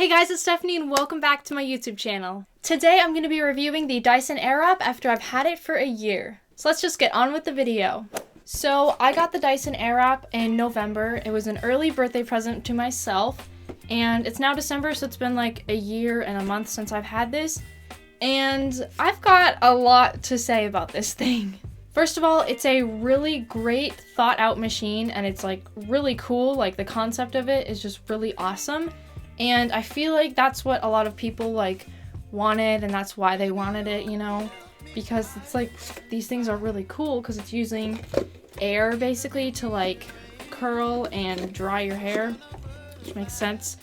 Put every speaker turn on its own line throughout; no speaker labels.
Hey guys, it's Stephanie and welcome back to my YouTube channel. Today I'm going to be reviewing the Dyson Airwrap after I've had it for a year. So let's just get on with the video. So I got the Dyson Airwrap in November. It was an early birthday present to myself, and it's now December, so it's been like a year and a month since I've had this. And I've got a lot to say about this thing. First of all, it's a really great thought out machine, and it's like really cool. Like the concept of it is just really awesome. And I feel like that's what a lot of people like wanted, and that's why they wanted it, you know, because it's like these things are really cool because it's using air basically to like curl and dry your hair, which makes sense.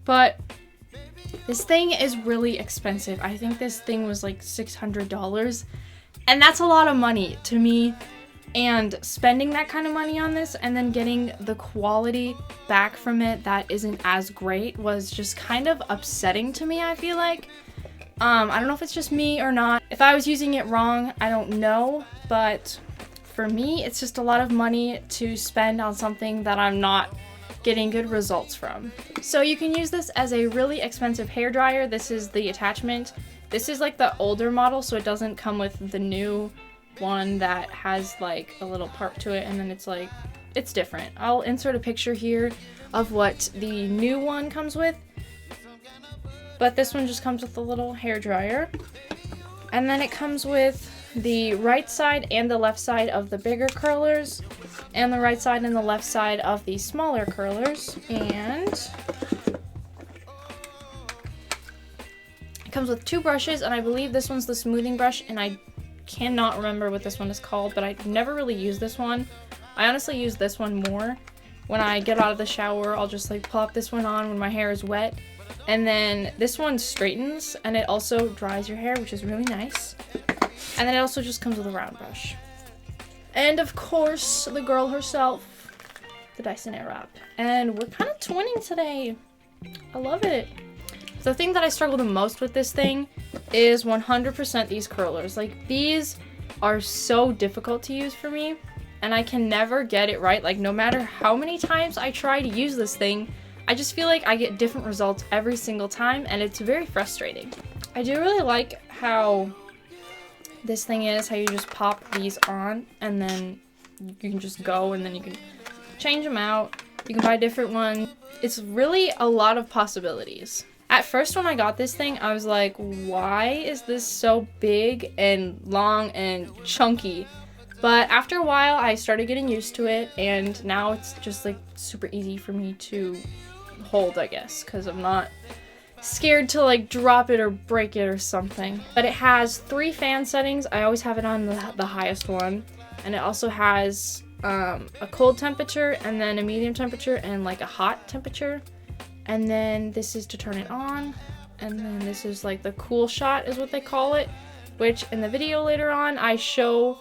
But this thing is really expensive. I think this thing was like $600, and that's a lot of money to me. And spending that kind of money on this and then getting the quality back from it that isn't as great was just kind of upsetting to me, I feel like. I don't know if it's just me or not. If I was using it wrong, I don't know. But for me, it's just a lot of money to spend on something that I'm not getting good results from. So you can use this as a really expensive hairdryer. This is the attachment. This is like the older model, so it doesn't come with the new one that has like a little part to it, and then it's different. I'll insert a picture here of what the new one comes with, but this one just comes with a little hair dryer, and then it comes with the right side and the left side of the bigger curlers and the right side and the left side of the smaller curlers, and it comes with two brushes, and I believe this one's the smoothing brush, and I cannot remember what this one is called, but I never really use this one. I honestly use this one more. When I get out of the shower, I'll just like plop this one on when my hair is wet, and then this one straightens and it also dries your hair, which is really nice. And then it also just comes with a round brush. And of course, the girl herself, the Dyson Airwrap. And we're kind of twinning today. I love it. The thing that I struggle the most with this thing is 100% these curlers. Like, these are so difficult to use for me, and I can never get it right. Like, no matter how many times I try to use this thing, I just feel like I get different results every single time, and it's very frustrating. I do really like how this thing is, how you just pop these on, and then you can just go, and then you can change them out. You can buy a different one. It's really a lot of possibilities. At first, when I got this thing, I was like, why is this so big and long and chunky? But after a while, I started getting used to it, and now it's just like super easy for me to hold, I guess, because I'm not scared to like drop it or break it or something. But it has 3 fan settings. I always have it on the highest one, and it also has a cold temperature, and then a medium temperature, and like a hot temperature. And then this is to turn it on, and then this is like the cool shot is what they call it, which in the video later on I show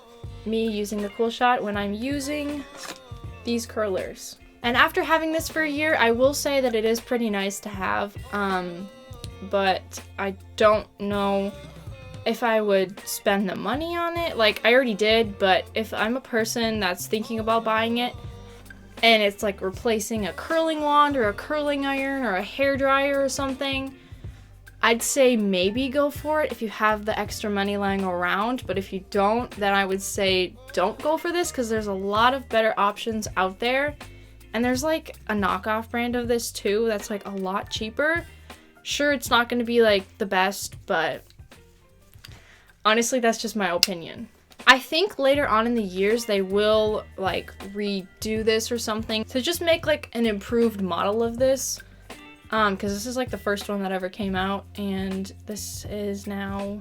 me using the cool shot when I'm using these curlers. And after having this for a year, I will say that it is pretty nice to have, but I don't know if I would spend the money on it. Like, I already did, but if I'm a person that's thinking about buying it, and it's like replacing a curling wand or a curling iron or a hairdryer or something, I'd say maybe go for it if you have the extra money lying around. But if you don't, then I would say don't go for this, because there's a lot of better options out there. And there's like a knockoff brand of this too that's like a lot cheaper. Sure, it's not going to be like the best, but honestly, that's just my opinion. I think later on in the years they will like redo this or something to just make like an improved model of this, because this is like the first one that ever came out, and this is now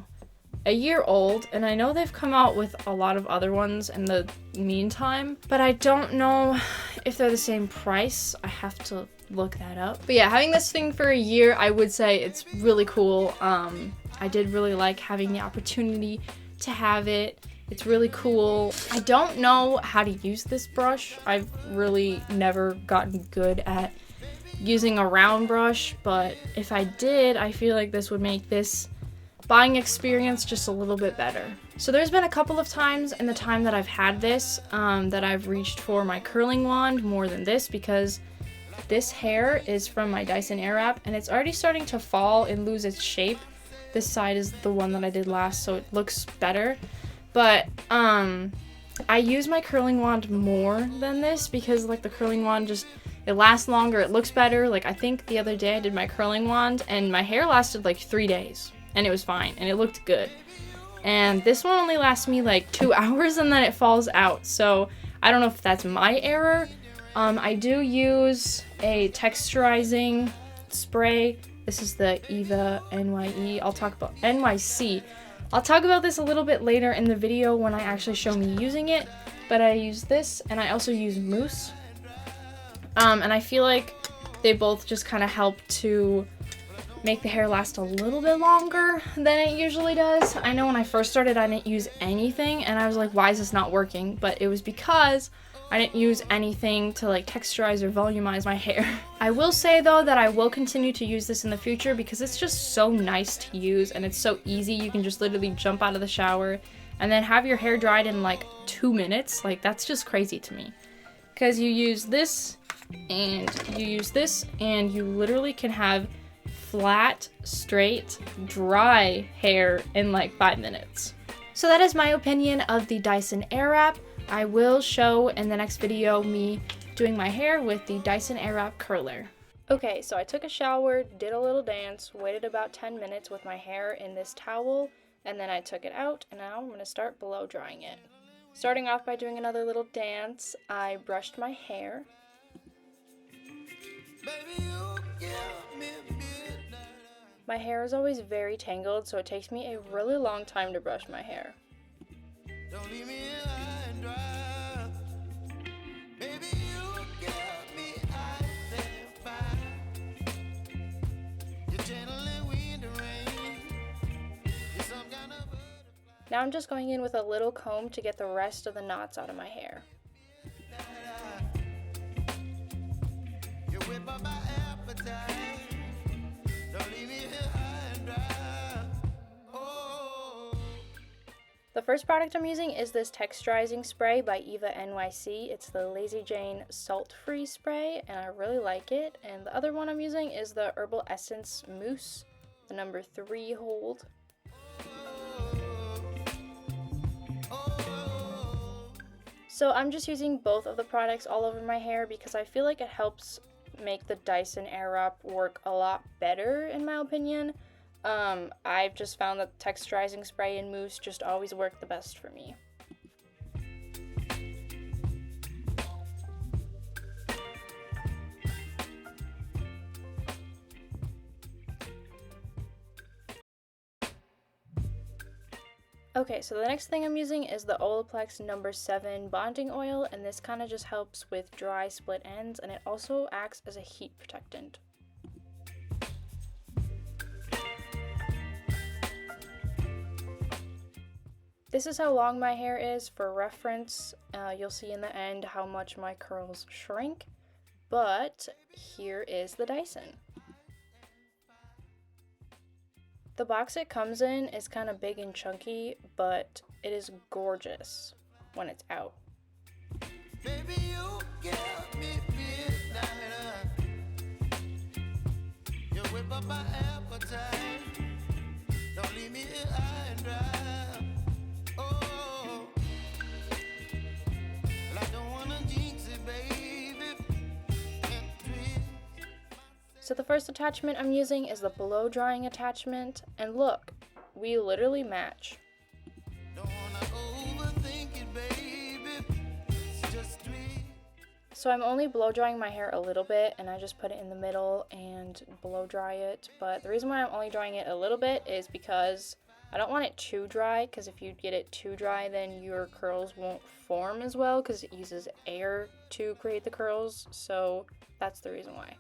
a year old, and I know they've come out with a lot of other ones in the meantime, but I don't know if they're the same price. I have to look that up. But yeah, having this thing for a year, I would say it's really cool. I did really like having the opportunity to have it. It's really cool. I don't know how to use this brush. I've really never gotten good at using a round brush, but if I did, I feel like this would make this buying experience just a little bit better. So there's been a couple of times in the time that I've had this that I've reached for my curling wand more than this, because This hair is from my Dyson Airwrap, and it's already starting to fall and lose its shape. This side is the one that I did last, so it looks better. But I use my curling wand more than this because like the curling wand just, it lasts longer, it looks better. Like I think the other day I did my curling wand and my hair lasted like 3 days and it was fine and it looked good. And this one only lasts me like 2 hours and then it falls out. So I don't know if that's my error. I do use a texturizing spray. This is the Eva NYE. I'll talk about NYC. I'll talk about this a little bit later in the video when I actually show me using it. But I use this, and I also use mousse. And I feel like they both just kind of help to make the hair last a little bit longer than it usually does. I know when I first started, I didn't use anything, and I was like, why is this not working? But it was because I didn't use anything to like texturize or volumize my hair. I will say though that I will continue to use this in the future because it's just so nice to use and it's so easy. You can just literally jump out of the shower and then have your hair dried in like 2 minutes. Like that's just crazy to me. Because you use this and you use this and you literally can have flat, straight, dry hair in like 5 minutes. So that is my opinion of the Dyson Airwrap. I will show in the next video me doing my hair with the Dyson Airwrap curler. Okay, so I took a shower, did a little dance, waited about 10 minutes with my hair in this towel, and then I took it out, and now I'm going to start blow drying it. Starting off by doing another little dance, I brushed my hair. My hair is always very tangled, so it takes me a really long time to brush my hair. Don't leave me high and dry. Baby, you give me ice and fire. You're channeling wind and rain. You're some kind of butterfly. Now I'm just going in with a little comb to get the rest of the knots out of my hair. You whip up my appetite. Don't leave me high and dry. The first product I'm using is this texturizing spray by Eva NYC. It's the Lazy Jane salt-free spray, and I really like it. And the other one I'm using is the Herbal Essence Mousse, the number 3 hold. So I'm just using both of the products all over my hair because I feel like it helps make the Dyson Airwrap work a lot better, in my opinion. I've just found that texturizing spray and mousse just always work the best for me. Okay, so the next thing I'm using is the Olaplex number 7 bonding oil, and this kind of just helps with dry split ends, and it also acts as a heat protectant. This is how long my hair is. For reference, you'll see in the end how much my curls shrink, but here is the Dyson. The box it comes in is kind of big and chunky, but it is gorgeous when it's out. Baby, you give me midnight. You whip up my appetite. Don't leave me high and dry. So the first attachment I'm using is the blow drying attachment, and look, we literally match. So I'm only blow drying my hair a little bit, and I just put it in the middle and blow dry it. But the reason why I'm only drying it a little bit is because I don't want it too dry, because if you get it too dry, then your curls won't form as well, because it uses air to create the curls. So that's the reason why.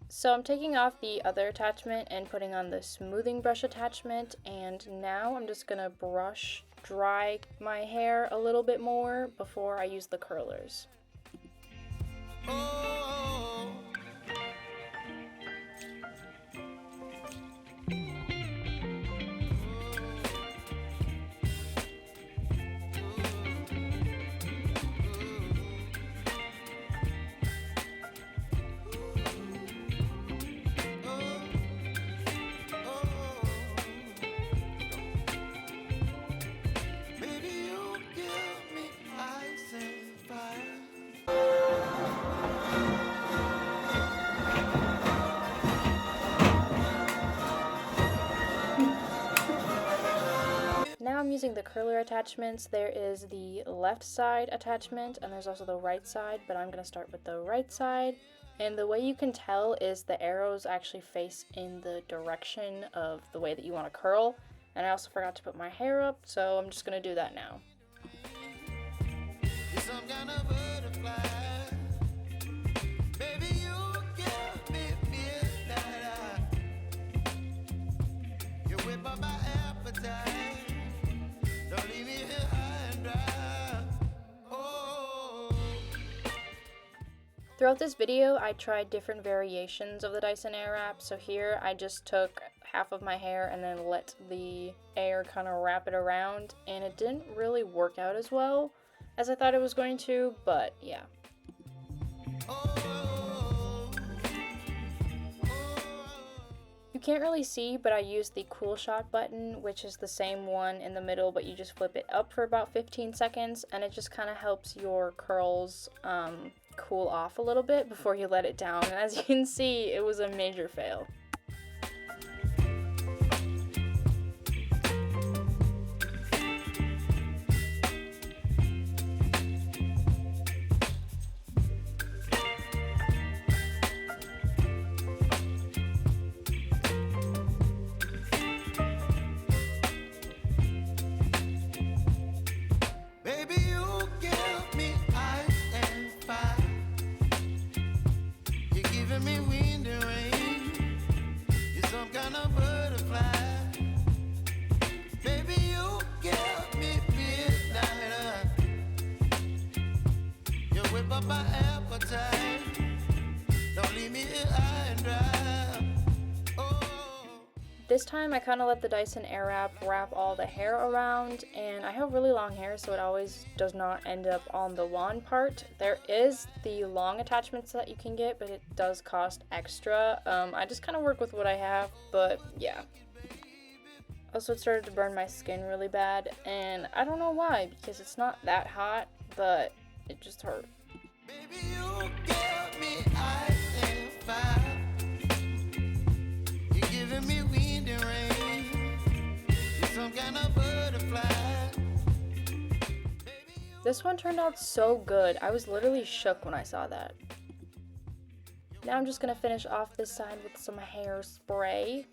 So I'm taking off the other attachment and putting on the smoothing brush attachment, and now I'm just gonna brush dry my hair a little bit more before I use the curlers. Now I'm using the curler attachments. There is the left side attachment and there's also the right side, but I'm going to start with the right side. And the way you can tell is the arrows actually face in the direction of the way that you want to curl. And I also forgot to put my hair up, so I'm just going to do that now. Throughout this video, I tried different variations of the Dyson Airwrap. So here I just took half of my hair and then let the air kind of wrap it around, and it didn't really work out as well as I thought it was going to, but yeah. You can't really see, but I used the cool shot button, which is the same one in the middle, but you just flip it up for about 15 seconds, and it just kind of helps your curls cool off a little bit before you let it down. And as you can see, it was a major fail. This time I kind of let the Dyson Airwrap wrap all the hair around, and I have really long hair, so it always does not end up on the wand part. There is the long attachments that you can get, but it does cost extra. I just kind of work with what I have, but yeah. Also, it started to burn my skin really bad, and I don't know why, because it's not that hot, but it just hurt. Baby, you give me ice and fire. You're giving me wind and rain. You're some kind of butterfly. This one turned out so good. I was literally shook when I saw that. Now I'm just gonna finish off this side with some hairspray.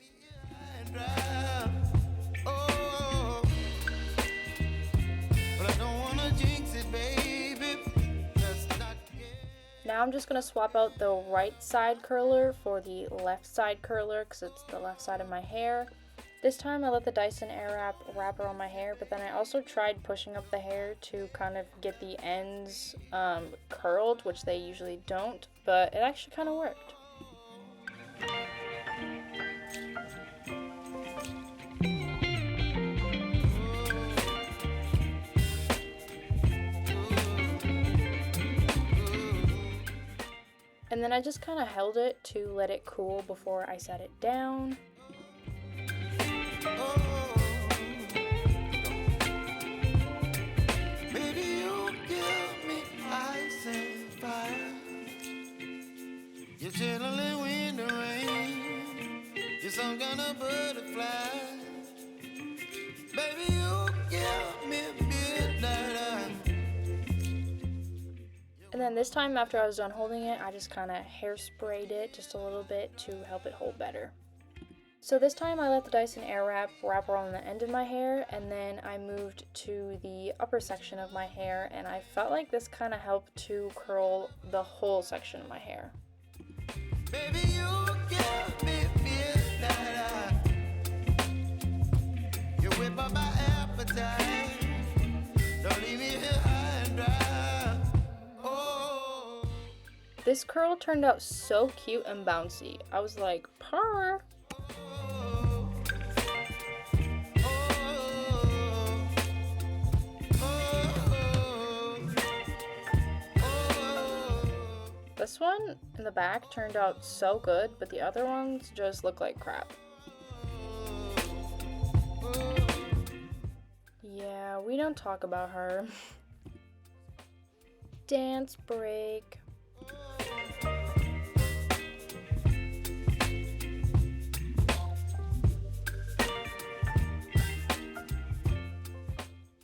Now I'm just going to swap out the right side curler for the left side curler because it's the left side of my hair. This time I let the Dyson Airwrap wrap around my hair, but then I also tried pushing up the hair to kind of get the ends curled, which they usually don't, but it actually kind of worked. And then I just kind of held it to let it cool before I set it down. Baby, you give me ice and fire. You're chilling wind and rain. You're some kind of butterfly. Baby, you give me midnight. And then this time after I was done holding it, I just kind of hairsprayed it just a little bit to help it hold better. So this time I let the Dyson Airwrap wrap around the end of my hair, and then I moved to the upper section of my hair, and I felt like this kind of helped to curl the whole section of my hair. Baby, you give me midnight. You whip up my appetite.
Don't leave me here high and dry. Oh.
This curl turned out so cute and bouncy. I was like, purr. This one in the back turned out so good, but the other ones just look like crap. Yeah, we don't talk about her. Dance break.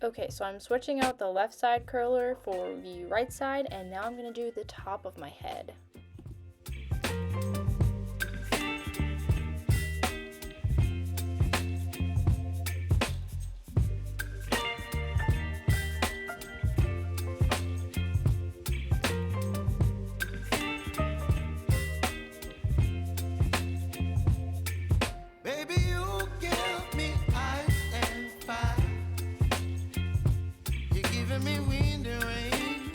Okay, so I'm switching out the left side curler for the right side, and now I'm going to do the top of my head.
Baby, you give me ice and fire. You're giving me wind and rain.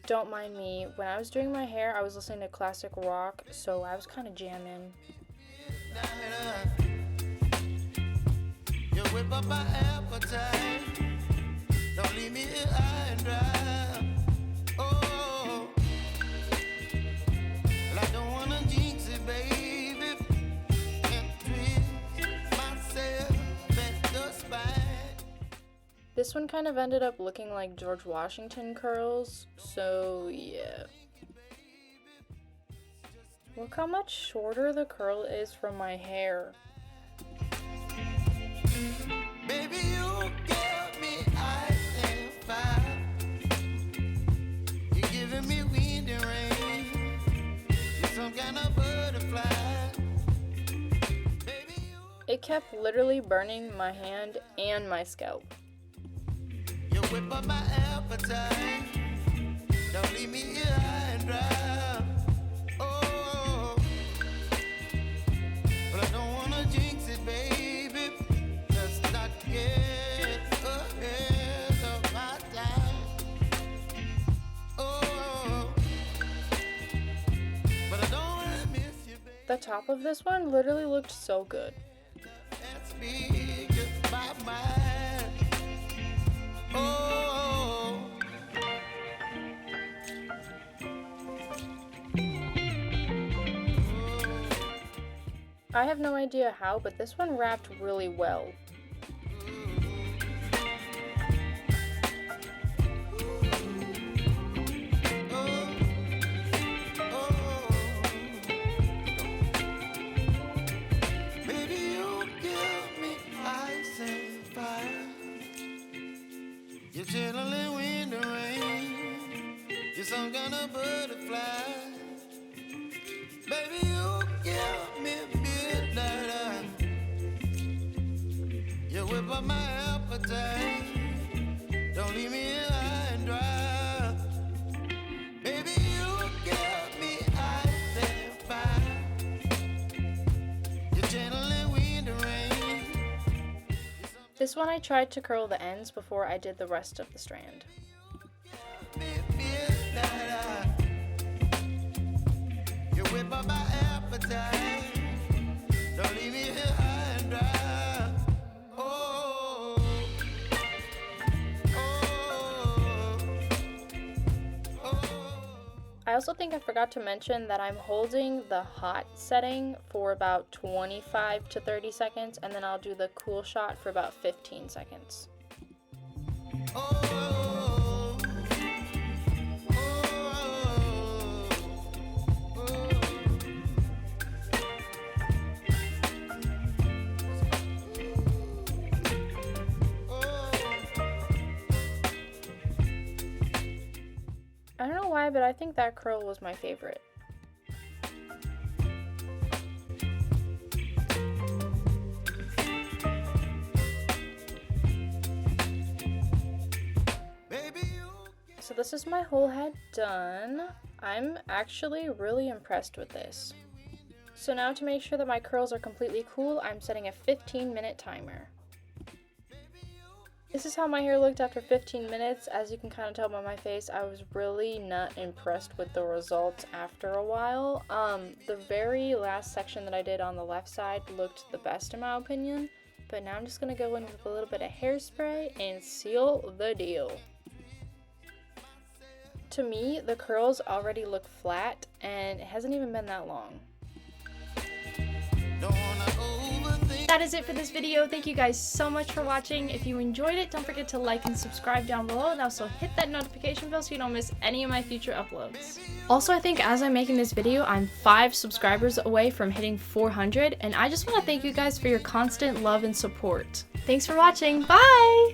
Don't mind me, when I was doing my hair, I was listening to classic rock, so I was kind of jamming.
You whip up my appetite. Don't leave me here high and dry. Oh, well, I don't wanna jinx it, baby. Can't twist myself at the spine.
This one kind of ended up looking like George Washington curls, so yeah. Look how much shorter the curl is from my hair.
Baby, you give me ice and fire. You're giving me wind and rain. You're some kind of butterfly. Baby, you.
It kept literally burning my hand and my scalp.
You whip up my appetite. Don't leave me here high and dry. Oh, but I don't wanna jinx it, baby. Let's not get ahead of my time. Oh, but I don't wanna miss you, baby.
The top of this one literally looked so good.
That's me, just my mind. Oh.
I have no idea how, but this one wrapped really well.
Baby, you give me ice and fire. You're chilling wind and rain. You're some kind of butterfly. Baby, you give me midnight. You whip up my appetite. Don't leave me here high and dry. Baby, you give me ice and fire. You're channeling wind and rain.
This one I tried to curl the ends before I did the rest of the strand.
You whip up my appetite. Don't leave me here high and dry. Oh, oh, oh.
I also think I forgot to mention that I'm holding the hot setting for about 25 to 30 seconds, and then I'll do the cool shot for about 15 seconds. I don't know why, but I think that curl was my favorite. So this is my whole head done. I'm actually really impressed with this. So now to make sure that my curls are completely cool, I'm setting a 15-minute timer. This is how my hair looked after 15 minutes. As you can kind of tell by my face, I was really not impressed with the results after a while. The very last section that I did on the left side looked the best in my opinion, but now I'm just going to go in with a little bit of hairspray and seal the deal. To me, the curls already look flat and it hasn't even been that long.
Don't wanna overthink.
That is it for this video. Thank you guys so much for watching. If you enjoyed it, don't forget to like and subscribe down below, and also hit that notification bell so you don't miss any of my future uploads. Also, I think as I'm making this video, I'm 5 subscribers away from hitting 400, and I just want to thank you guys for your constant love and support. Thanks for watching. Bye!